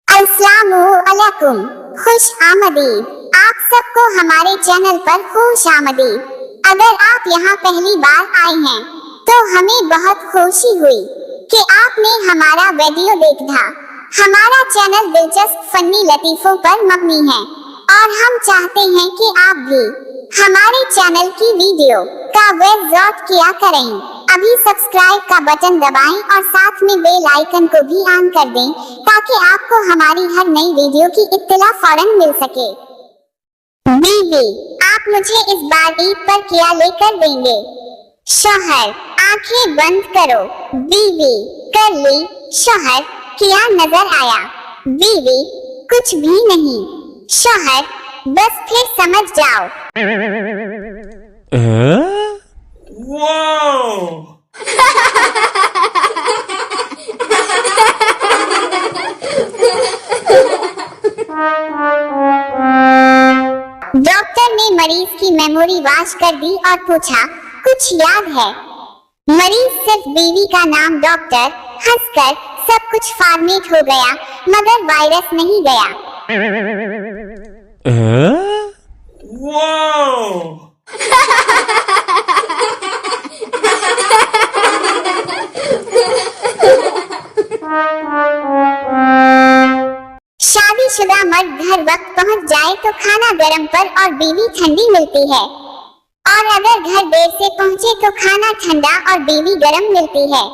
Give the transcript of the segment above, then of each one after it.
अस्सलामुअलैकुम, खुश आमदीद। आप सबको हमारे चैनल पर खुश आमदीद। अगर आप यहाँ पहली बार आए हैं तो हमें बहुत खुशी हुई कि आपने हमारा वीडियो देखा। हमारा चैनल दिलचस्प फनी लतीफों पर मबनी है और हम चाहते हैं कि आप भी हमारे चैनल की वीडियो का वॉच किया करें। अभी सब्सक्राइब का बटन दबाएं और साथ में बेल आइकन को भी ऑन कर दें ताकि आपको हमारी हर नई वीडियो की इत्तला फौरन मिल सके। बीवी, आप मुझे इस बार ईद पर क्या लेकर देंगे? शौहर, आंखें बंद करो। बीवी, कर ली। शौहर, क्या नजर आया? बीवी, कुछ भी नहीं। शौहर, बस फिर समझ जाओ। डॉक्टर ने मरीज की मेमोरी वॉश कर दी और पूछा, कुछ याद है? मरीज सिर्फ बीवी का नाम डॉक्टर, हंसकर सब कुछ फॉर्मेट हो गया मगर वायरस नहीं गया। शादीशुदा मर्द घर वक्त पहुंच जाए तो खाना गरम पर और बीवी ठंडी मिलती है, और अगर घर देर से पहुंचे तो खाना ठंडा और बीवी गरम मिलती है।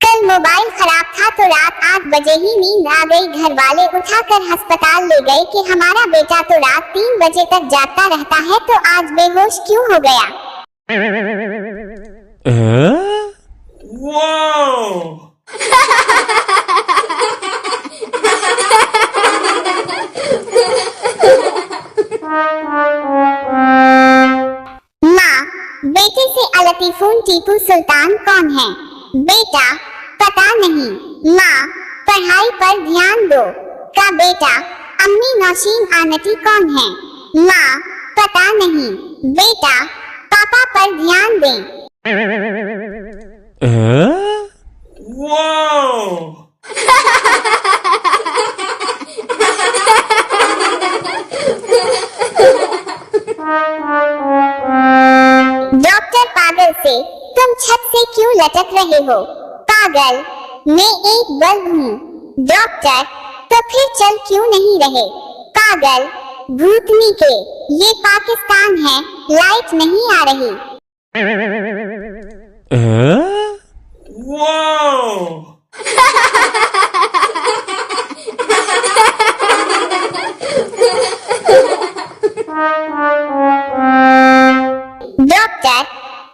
कल मोबाइल खराब था तो रात 8 बजे ही नींद आ गई। घर वाले उठाकर अस्पताल ले गए कि हमारा बेटा तो रात 3 बजे तक जागता रहता है तो आज बेहोश क्यों हो गया? माँ, बेटे से अलतीफून टीपू सुल्तान कौन है? बेटा, पता नहीं। माँ, पढ़ाई पर ध्यान दो। का बेटा, अम्मी नौशीन आनती कौन है? माँ, पता नहीं। बेटा, पापा पर ध्यान दें। डॉक्टर पागल से, तुम छत से क्यों लटक रहे हो? पागल, मैं एक बल्ब हूँ। डॉक्टर, तो फिर चल क्यों नहीं रहे? पागल, भूतनी के, ये पाकिस्तान है, लाइट नहीं आ रही। डॉक्टर,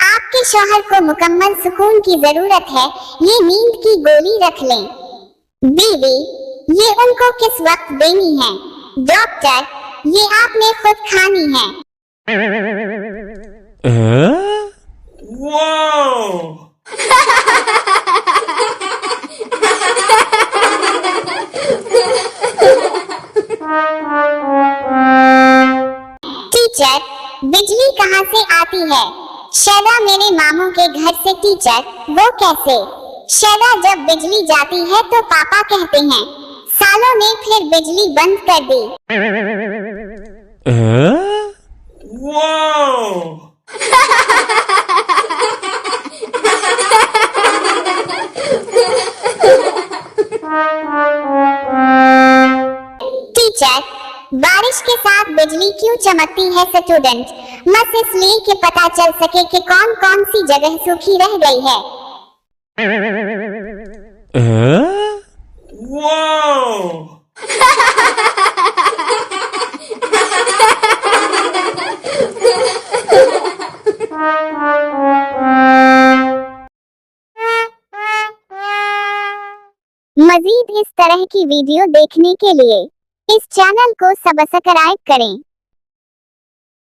आपके शौहर को मुकम्मल सुकून की जरूरत है, ये नींद की गोली रख लें। बीवी, ये उनको किस वक्त देनी है? डॉक्टर, ये आपने खुद खानी है। टीचर, बिजली कहाँ से आती है? शैला, मेरे मामू के घर से। टीचर, वो कैसे? शैला, जब बिजली जाती है तो पापा कहते हैं, सालों ने फिर बिजली बंद कर दी। टीचर, बारिश के साथ बिजली क्यों चमकती है? स्टूडेंट, बस इसलिए कि पता चल सके कि कौन कौन सी जगह सूखी रह गई है। मजीद इस तरह की वीडियो देखने के लिए इस चैनल को सब्सक्राइब करें।